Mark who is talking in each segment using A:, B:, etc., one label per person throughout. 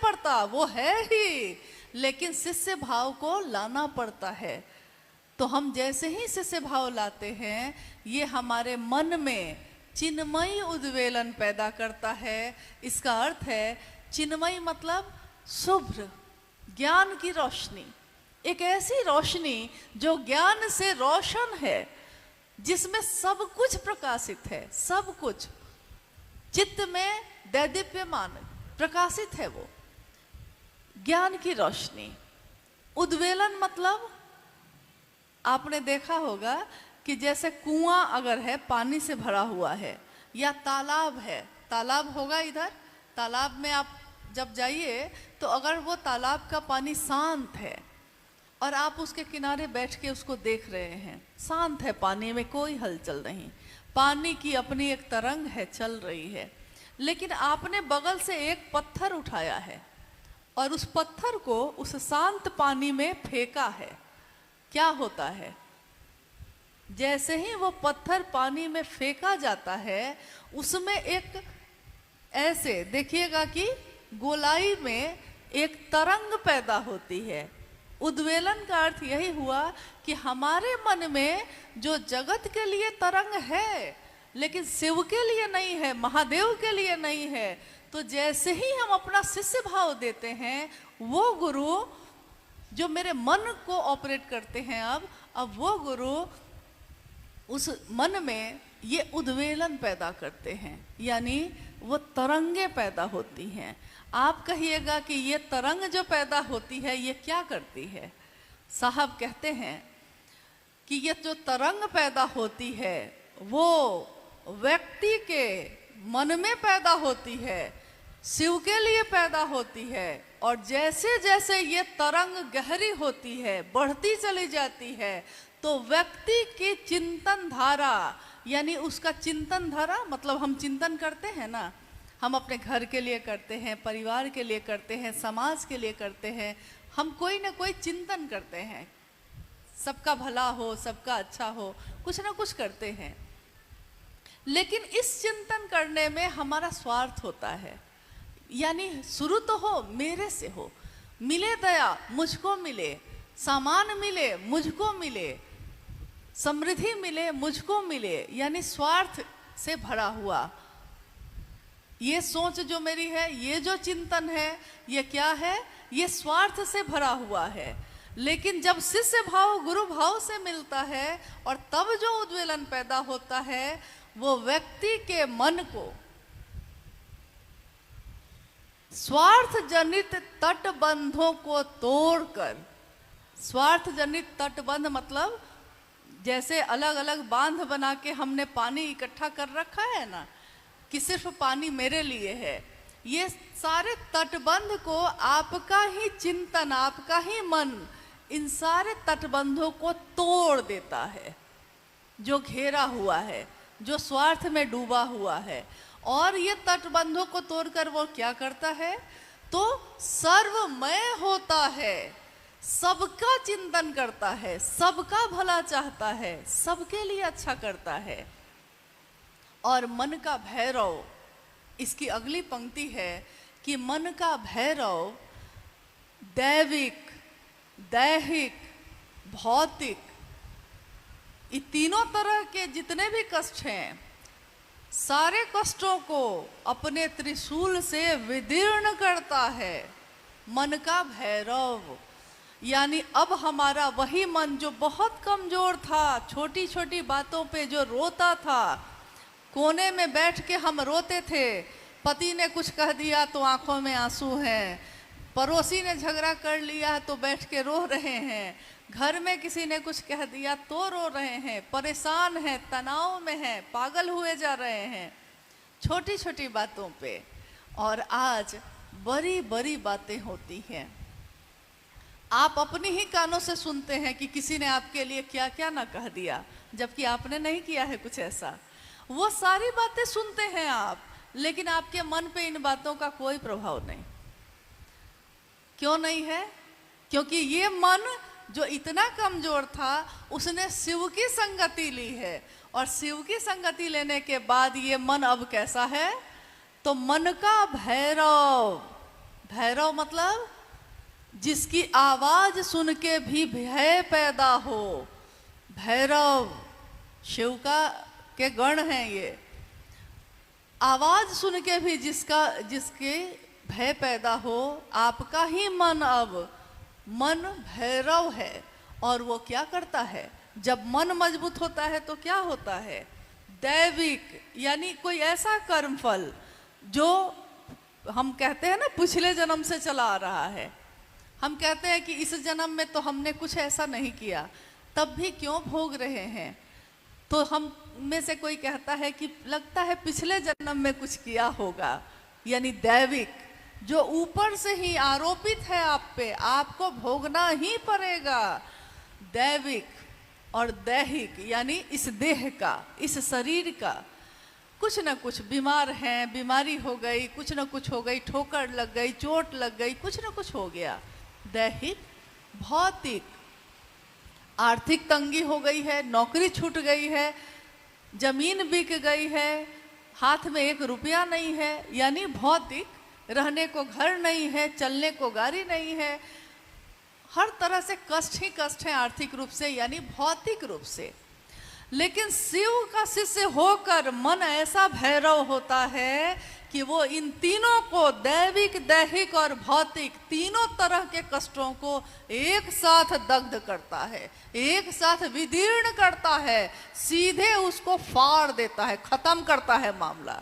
A: पड़ता, वो है ही, लेकिन शिष्य भाव को लाना पड़ता है। तो हम जैसे ही शिष्य भाव लाते हैं, ये हमारे मन में चिन्मयी उद्वेलन पैदा करता है। इसका अर्थ है चिन्मयी मतलब शुभ्र, ज्ञान की रोशनी, एक ऐसी रोशनी जो ज्ञान से रोशन है, जिसमें सब कुछ प्रकाशित है, सब कुछ चित्त में दैदीप्यमान प्रकाशित है, वो ज्ञान की रोशनी। उद्वेलन मतलब आपने देखा होगा कि जैसे कुआं अगर है, पानी से भरा हुआ है, या तालाब है, तालाब होगा इधर, तालाब में आप जब जाइए तो अगर वो तालाब का पानी शांत है और आप उसके किनारे बैठ के उसको देख रहे हैं, शांत है, पानी में कोई हलचल नहीं, पानी की अपनी एक तरंग है, चल रही है, लेकिन आपने बगल से एक पत्थर उठाया है और उस पत्थर को उस शांत पानी में फेंका है, क्या होता है? जैसे ही वो पत्थर पानी में फेंका जाता है, उसमें एक ऐसे देखिएगा कि गोलाई में एक तरंग पैदा होती है। उद्वेलन का अर्थ यही हुआ कि हमारे मन में जो जगत के लिए तरंग है, लेकिन शिव के लिए नहीं है, महादेव के लिए नहीं है, तो जैसे ही हम अपना शिष्य भाव देते हैं, वो गुरु जो मेरे मन को ऑपरेट करते हैं, अब वो गुरु उस मन में ये उद्वेलन पैदा करते हैं, यानी वो तरंगे पैदा होती हैं। आप कहिएगा कि ये तरंग जो पैदा होती है ये क्या करती है? साहब कहते हैं कि ये जो तरंग पैदा होती है वो व्यक्ति के मन में पैदा होती है, शिव के लिए पैदा होती है, और जैसे जैसे ये तरंग गहरी होती है, बढ़ती चली जाती है, तो व्यक्ति की चिंतन धारा, यानी उसका चिंतन धारा मतलब हम चिंतन करते हैं ना, हम अपने घर के लिए करते हैं, परिवार के लिए करते हैं, समाज के लिए करते हैं, हम कोई ना कोई चिंतन करते हैं, सबका भला हो, सबका अच्छा हो, कुछ ना कुछ करते हैं। लेकिन इस चिंतन करने में हमारा स्वार्थ होता है, यानी शुरू तो हो मेरे से हो, मिले दया मुझको मिले, सामान मिले मुझको मिले, समृद्धि मिले मुझको मिले, यानी स्वार्थ से भरा हुआ ये सोच जो मेरी है, ये जो चिंतन है, ये क्या है? ये स्वार्थ से भरा हुआ है। लेकिन जब शिष्य भाव गुरु भाव से मिलता है और तब जो उद्वेलन पैदा होता है, वो व्यक्ति के मन को स्वार्थ जनित तटबंधों को तोड़कर, स्वार्थ जनित तटबंध मतलब जैसे अलग अलग बांध बना के हमने पानी इकट्ठा कर रखा है ना, कि सिर्फ पानी मेरे लिए है, ये सारे तटबंध को आपका ही चिंतन, आपका ही मन इन सारे तटबंधों को तोड़ देता है, जो घेरा हुआ है, जो स्वार्थ में डूबा हुआ है। और ये तटबंधों को तोड़कर वो क्या करता है? तो सर्वमय होता है, सबका चिंतन करता है, सबका भला चाहता है, सबके लिए अच्छा करता है। और मन का भैरव, इसकी अगली पंक्ति है कि मन का भैरव दैविक, दैहिक, भौतिक, ये तीनों तरह के जितने भी कष्ट हैं, सारे कष्टों को अपने त्रिशूल से विदीर्ण करता है मन का भैरव। यानी अब हमारा वही मन जो बहुत कमजोर था, छोटी छोटी बातों पे जो रोता था, कोने में बैठ के हम रोते थे, पति ने कुछ कह दिया तो आंखों में आंसू हैं, पड़ोसी ने झगड़ा कर लिया तो बैठ के रो रहे हैं, घर में किसी ने कुछ कह दिया तो रो रहे हैं, परेशान हैं, तनाव में हैं, पागल हुए जा रहे हैं छोटी छोटी बातों पे। और आज बड़ी बड़ी बातें होती हैं, आप अपनी ही कानों से सुनते हैं कि किसी ने आपके लिए क्या क्या ना कह दिया, जबकि आपने नहीं किया है कुछ ऐसा। वो सारी बातें सुनते हैं आप, लेकिन आपके मन पे इन बातों का कोई प्रभाव नहीं। क्यों नहीं है? क्योंकि ये मन जो इतना कमजोर था, उसने शिव की संगति ली है, और शिव की संगति लेने के बाद ये मन अब कैसा है? तो मन का भैरव, भैरव मतलब जिसकी आवाज सुन के भी भय पैदा हो। भैरव शिव का के गण हैं ये। आवाज सुन के भी जिसके भय पैदा हो, आपका ही मन अब मन भैरव है। और वो क्या करता है, जब मन मजबूत होता है तो क्या होता है, दैविक यानी कोई ऐसा कर्मफल जो हम कहते हैं ना पिछले जन्म से चला आ रहा है। हम कहते हैं कि इस जन्म में तो हमने कुछ ऐसा नहीं किया, तब भी क्यों भोग रहे हैं। तो हम में से कोई कहता है कि लगता है पिछले जन्म में कुछ किया होगा, यानी दैविक जो ऊपर से ही आरोपित है आप पे, आपको भोगना ही पड़ेगा। दैविक और दैहिक यानी इस देह का, इस शरीर का कुछ न कुछ बीमार हैं, बीमारी हो गई, कुछ न कुछ हो गई, ठोकर लग गई, चोट लग गई, कुछ न कुछ हो गया। दैहिक, भौतिक, आर्थिक तंगी हो गई है, नौकरी छूट गई है, जमीन बिक गई है, हाथ में 1 रुपया नहीं है, यानी भौतिक। रहने को घर नहीं है, चलने को गाड़ी नहीं है, हर तरह से कष्ट ही कष्ट है आर्थिक रूप से, यानी भौतिक रूप से। लेकिन शिव का शिष्य होकर मन ऐसा भैरव होता है कि वो इन तीनों को, दैविक, दैहिक और भौतिक, तीनों तरह के कष्टों को एक साथ दग्ध करता है, एक साथ विदीर्ण करता है, सीधे उसको फाड़ देता है, खत्म करता है मामला।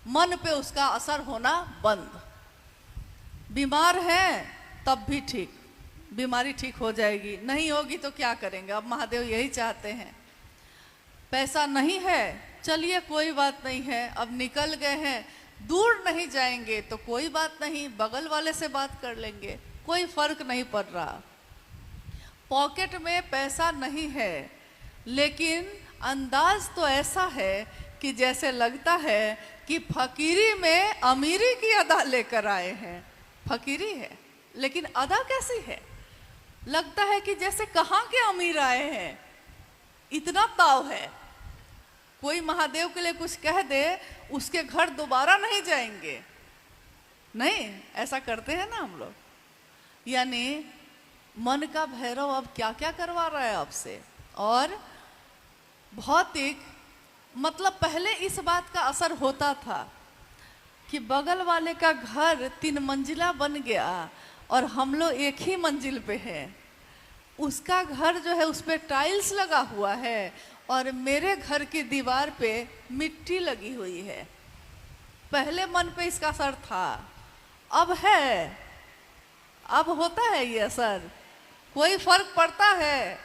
A: मन पे उसका असर होना बंद। बीमार है तब भी ठीक, बीमारी ठीक हो जाएगी, नहीं होगी तो क्या करेंगे, अब महादेव यही चाहते हैं। पैसा नहीं है, चलिए कोई बात नहीं है, अब निकल गए हैं, दूर नहीं जाएंगे तो कोई बात नहीं, बगल वाले से बात कर लेंगे, कोई फर्क नहीं पड़ रहा। पॉकेट में पैसा नहीं है, लेकिन अंदाज तो ऐसा है कि जैसे लगता है कि फकीरी में अमीरी की अदा लेकर आए हैं। फकीरी है लेकिन अदा कैसी है, लगता है कि जैसे कहाँ के अमीर आए हैं, इतना ताव है। कोई महादेव के लिए कुछ कह दे, उसके घर दोबारा नहीं जाएंगे। नहीं, ऐसा करते हैं ना हम लोग। यानी मन का भैरव अब क्या क्या करवा रहा है आपसे। और भौतिक मतलब पहले इस बात का असर होता था कि बगल वाले का घर 3 मंजिला बन गया और हम लोग 1 ही मंजिल पे हैं। उसका घर जो है उस पर टाइल्स लगा हुआ है और मेरे घर की दीवार पे मिट्टी लगी हुई है। पहले मन पे इसका असर था, अब है, अब होता है ये असर, कोई फर्क पड़ता है,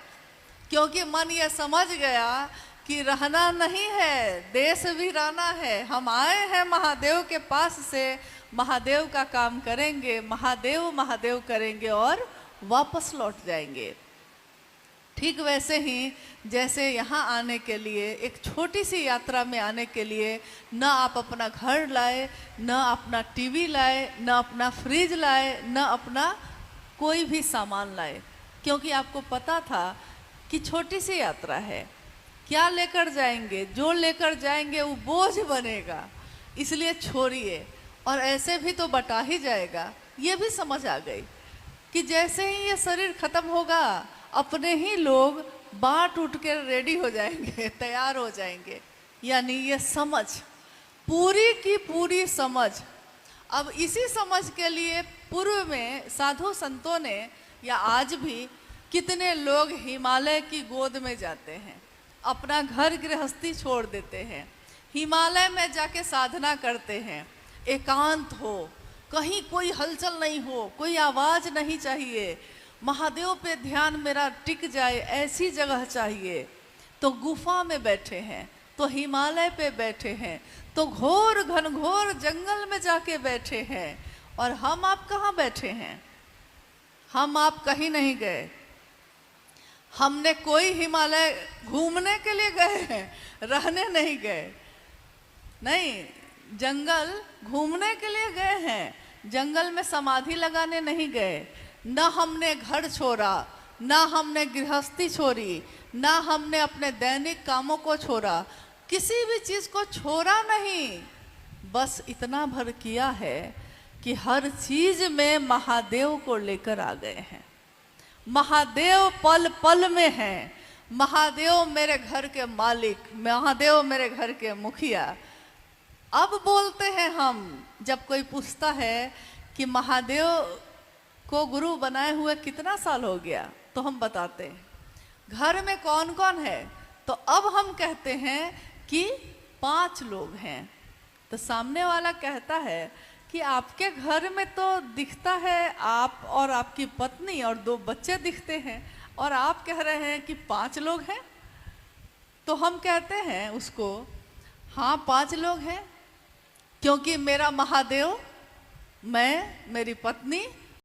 A: क्योंकि मन ये समझ गया कि रहना नहीं है, देश वीराना है। हम आए हैं महादेव के पास से, महादेव का काम करेंगे, महादेव महादेव करेंगे और वापस लौट जाएंगे। ठीक वैसे ही जैसे यहाँ आने के लिए, एक छोटी सी यात्रा में आने के लिए, न आप अपना घर लाए, न अपना टीवी लाए, न अपना फ्रिज लाए, न अपना कोई भी सामान लाए, क्योंकि आपको पता था कि छोटी सी यात्रा है, क्या लेकर जाएंगे, जो लेकर जाएंगे वो बोझ बनेगा, इसलिए छोड़िए। और ऐसे भी तो बटा ही जाएगा। ये भी समझ आ गई कि जैसे ही ये शरीर खत्म होगा, अपने ही लोग बाँट उठ के रेडी हो जाएंगे, तैयार हो जाएंगे। यानी ये समझ, पूरी की पूरी समझ। अब इसी समझ के लिए पूर्व में साधु संतों ने, या आज भी कितने लोग हिमालय की गोद में जाते हैं, अपना घर गृहस्थी छोड़ देते हैं, हिमालय में जाके साधना करते हैं। एकांत हो, कहीं कोई हलचल नहीं हो, कोई आवाज़ नहीं चाहिए, महादेव पे ध्यान मेरा टिक जाए, ऐसी जगह चाहिए। तो गुफा में बैठे हैं, तो हिमालय पे बैठे हैं, तो घोर घनघोर जंगल में जाके बैठे हैं। और हम आप कहाँ बैठे हैं? हम आप कहीं नहीं गए। हमने कोई हिमालय घूमने के लिए गए हैं, रहने नहीं गए। नहीं, जंगल घूमने के लिए गए हैं, जंगल में समाधि लगाने नहीं गए। न हमने घर छोड़ा, न हमने गृहस्थी छोड़ी, न हमने अपने दैनिक कामों को छोड़ा, किसी भी चीज़ को छोड़ा नहीं। बस इतना भर किया है कि हर चीज में महादेव को लेकर आ गए हैं। महादेव पल पल में हैं। महादेव मेरे घर के मालिक, महादेव मेरे घर के मुखिया। अब बोलते हैं हम, जब कोई पूछता है कि महादेव को गुरु बनाए हुए कितना साल हो गया, तो हम बताते हैं घर में कौन कौन है, तो अब हम कहते हैं कि 5 लोग हैं। तो सामने वाला कहता है कि आपके घर में तो दिखता है आप और आपकी पत्नी और 2 बच्चे दिखते हैं, और आप कह रहे हैं कि 5 लोग हैं। तो हम कहते हैं उसको, हाँ 5 लोग हैं, क्योंकि मेरा महादेव, मैं, मेरी पत्नी